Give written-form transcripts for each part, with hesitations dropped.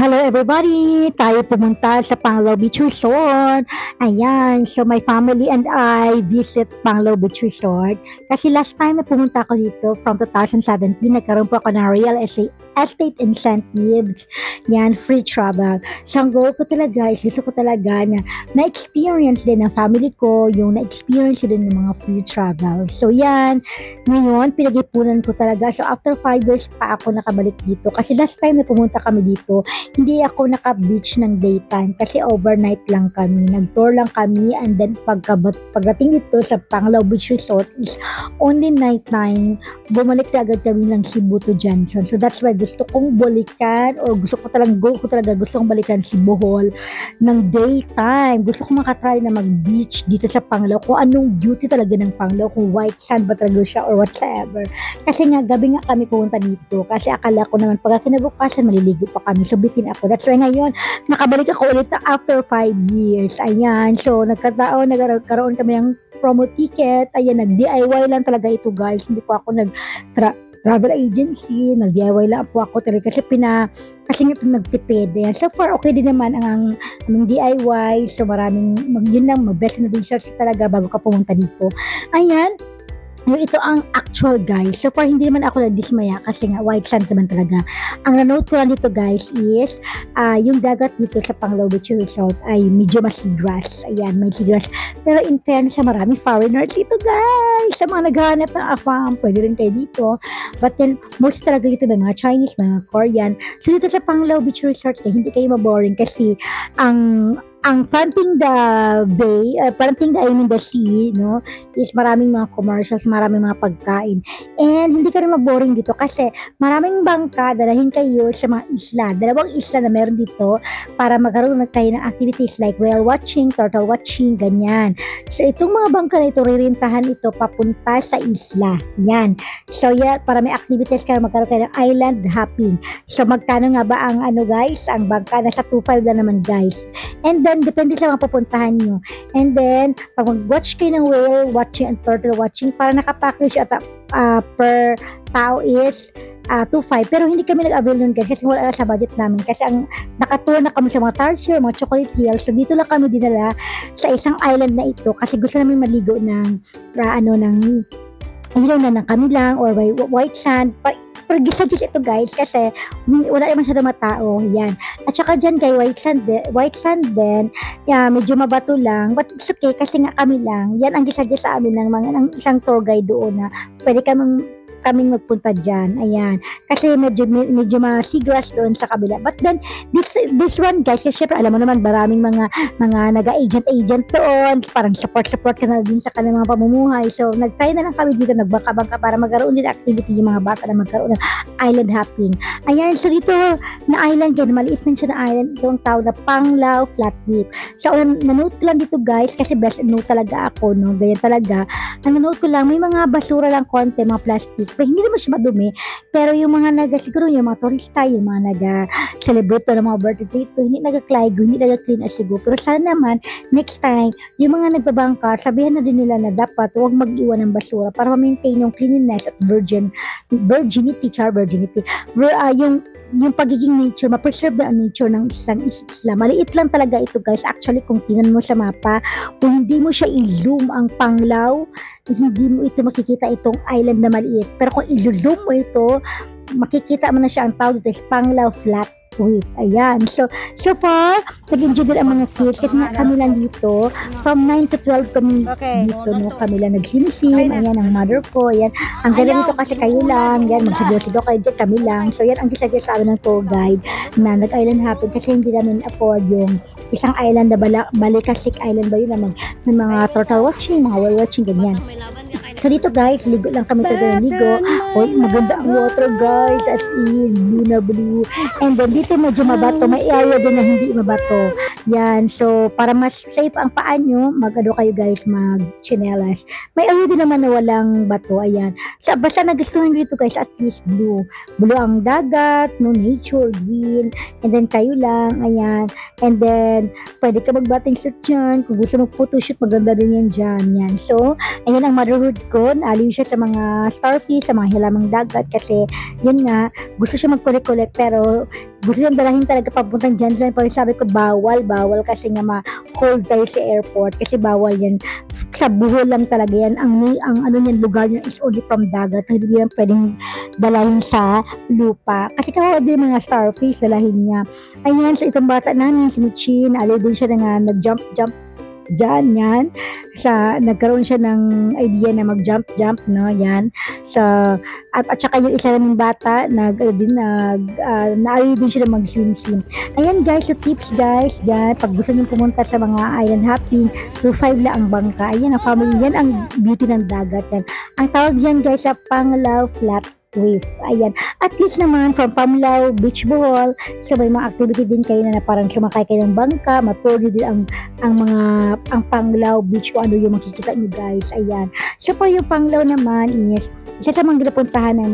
Hello everybody! Tayo pumunta sa Panglao Beach Resort. Ayan, so my family and I visit Panglao Beach Resort. Kasi last time na pumunta ako dito from 2017, nagkaroon po ako ng real estate incentives. Yan, free travel. So ang goal ko talaga is gusto ko talaga na na-experience din ng family ko, yung na-experience din ng mga free travel. So yan, ngayon pinag-ipunan ko talaga. So after 5 years pa ako nakabalik dito. Kasi last time na pumunta kami dito, hindi ako naka-beach ng daytime kasi overnight lang kami. Nag-tour lang kami and then pagdating dito sa Panglao Beach Resort is only nighttime. Bumalik na agad kami ng Cebu to Johnson. So that's why gusto kong balikan or gusto ko talaga gusto kong balikan si Bohol ng daytime. Gusto kong makatry na mag-beach dito sa Panglao kung anong beauty talaga ng Panglao, kung white sand ba talaga siya or whatsoever. Kasi nga gabi nga kami pumunta dito kasi akala ko naman pagka kinabukasan maliligo pa kami. So bitin ako. That's why ngayon nakabalik ako ulit after 5 years. Ayan. So nagkaroon kami ng promo ticket. Ayan, nag-DIY lang talaga ito guys. Hindi po ako travel agency. Nag-DIY lang po ako talaga kasi kasi nga nagtipid. Ayan. So far okay din naman ang aming DIY. So maraming yun lang mag-best na research talaga bago ka pumunta dito. Ayan. Ito ang actual guys. So far, hindi naman ako nadismaya kasi nga white sand naman talaga. Ang nanote ko lang dito guys is yung dagat dito sa Panglao Beach Resort ay medyo masigras. Ayan, may sigras. Pero in fairness, marami foreigners dito guys. Sa mga naghahanap ng afam, pwede rin kayo dito. But then, most talaga dito may mga Chinese, mga Korean. So dito sa Panglao Beach Resort, hindi kayo maboring kasi ang fronting the bay, fronting the sea, no, is maraming mga commercials, maraming mga pagkain. And hindi ka rin maboring dito kasi maraming bangka, dalahin kayo sa mga isla. Dalawang isla na meron dito para magkaroon kayo ng activities like whale watching, turtle watching, ganyan. So itong mga bangka na ito, ririntahan ito papunta sa isla. Yan. So yeah, para may activities kayo, magkaroon kayo ng island hopping. So magkano nga ba ang guys? Ang bangka nasa 2.5 na naman guys. And then depende sa mga pupuntahan nyo. And then, pag mag-watch kayo ng whale watching and turtle watching, para nakapackage at per tao is 2.5. Pero hindi kami nag-avail nun guys kasi wala sa budget namin. Kasi ang nakatour na kami sa mga tarsier, mga chocolate hills. So dito lang kami dinala sa isang island na ito kasi gusto namin maligo ng ng kami lang or by white sand. Pero gisuggest ito guys kasi wala naman sa tao. Yan. At saka dyan kay white sand din, medyo mabato lang. But it's okay kasi nga kami lang. Yan ang gisuggest sa amin ng isang tour guide doon na pwede kaming magpunta dyan. Ayan. Kasi medyo seagrass doon sa kabila. But then, this one guys, kasi syempre alam mo naman, maraming mga nag-agent doon. Parang support ka na din sa kanilang mga pamumuhay. So, nag-try na lang kami dito, nagbangka-bangka para magkaroon din activity yung mga bata na magkaroon ng island hopping. Ayan. So, dito na island yan, maliit lang siya na island. Ito ang tawag na Panglao Flatwip. So, nanote lang dito guys, kasi best note talaga ako, no? Ganyan talaga. Ang nanote ko lang, may mga basura lang konti, mga plastic. Pero hindi naman siya madumi. Pero yung mga siguro yung mga turista, yung mga nag-celebrate ng mga birthday dito, hindi nag-clean, hindi nag-clean as Cebu. Pero sana naman, next time, yung mga nagbabangka, sabihan na din nila na dapat huwag mag-iwan ng basura para ma-maintain yung cleanliness at virginity. Yung pagiging nature, ma-preserve na ang nature ng isang isla. Maliit lang talaga ito guys. Actually, kung tinan mo sa mapa, kung hindi mo siya i-zoom ang Panglao, hindi mo ito makikita itong island na maliit. Pero kung i-zoom mo ito, makikita mo na siya ang tawag dito is Panglao Flat. Ayan. So far, nag-enjoy din ang mga kids. Kasi nga kami lang dito, from 9 to 12 kami dito, no? Kami lang nag-simsim. Ayan, ang mother ko. Ayan. Ang ganda nito kasi kayo lang. Ayan, magsiguro kayo dyan, kami lang. So, yan ang gisagya sa amin ng tour guide na nag-island hopping kasi hindi namin afford yung isang island na Balikasik Island ba yun na may mga turtle watching, mga whale watching, ganyan. So dito guys, ligo lang kami talaga ligo. Maganda ang water guys, as in blue na blue. And then dito medyo mabato, may area din na hindi mabato. Yan, so para mas safe ang paa nyo, kayo guys, mag-chinelas. May area din naman na walang bato, ayan. So basta nagustuhan dito guys, at least blue. Blue ang dagat, no, nature, green. And then kayo lang, ayan. And then pwede ka magbating shoot dyan. Kung gusto mo photoshoot, maganda din yan dyan. Yan. So, ayan ang motherhood ko. Naaliw siya sa mga starfish, sa mga lamang dagat kasi yun nga, gusto siya mag-collect-collect pero gusto niyang dalahin talaga papuntang Jansan pero sabi ko bawal kasi nga ma-hold tayo sa airport kasi bawal yan. Sa Bohol lang talaga yan. Ang ano niyan, lugar niya is only from dagat. Hindi yan pwedeng dalahin sa lupa. Kasi kawawa din mga starfish, dalahin niya. Ayan, so itong bata namin, si Muchin, alay din siya na nga, nag-jump dyan, yan. Nagkaroon siya ng idea na mag-jump, no, yan. So, at saka yung isa naming bata, naayoy din siya na mag-swim. Ayan guys, so tips guys, dyan, pag gusto nyo pumunta sa mga island hopping, 2.5 lang ang bangka. Ayan, ang family, yan ang beauty ng dagat, yan. Ang tawag dyan guys, sa Panglao Flat Reef. Ayan. At least naman, from Panglao Beach Bohol, so may mga activity din kayo na parang sumakay kayo ng bangka, matour nyo din ang Panglao Beach kung ano yung makikita nyo guys. Ayan. So for yung Panglao naman is, isa sa mga ginapuntahan ng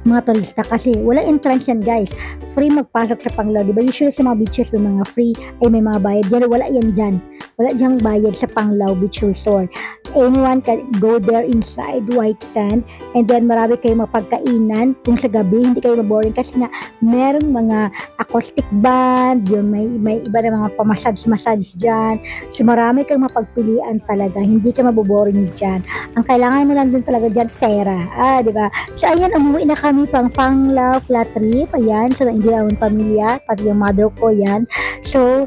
mga turista kasi walang entrance yan guys. Free magpasok sa Panglao. Diba usually sa mga beaches may mga free, ay may mga bayad. Yan, wala yan dyan. Wala diyang bayad sa Panglao Beach Resort. Anyone can go there inside white sand and then marami kayong mapagkainan kung sa gabi hindi kayo maboring kasi nga merong mga acoustic band, yun, may iba na mga pamassage dyan. So marami kayong mapagpilian talaga, hindi ka maboboring dyan. Ang kailangan mo lang din talaga dyan, pera. Di ba? So ayan, umuwi na kami pang Panglao Flat Reef. Ayan, so hindi lang ang pamilya, pati yung mother ko, yan. So,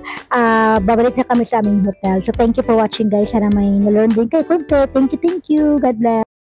babalik na kami sa aming hotel. So thank you for watching guys. Sana may na-learn din kayo. Thank you. God bless.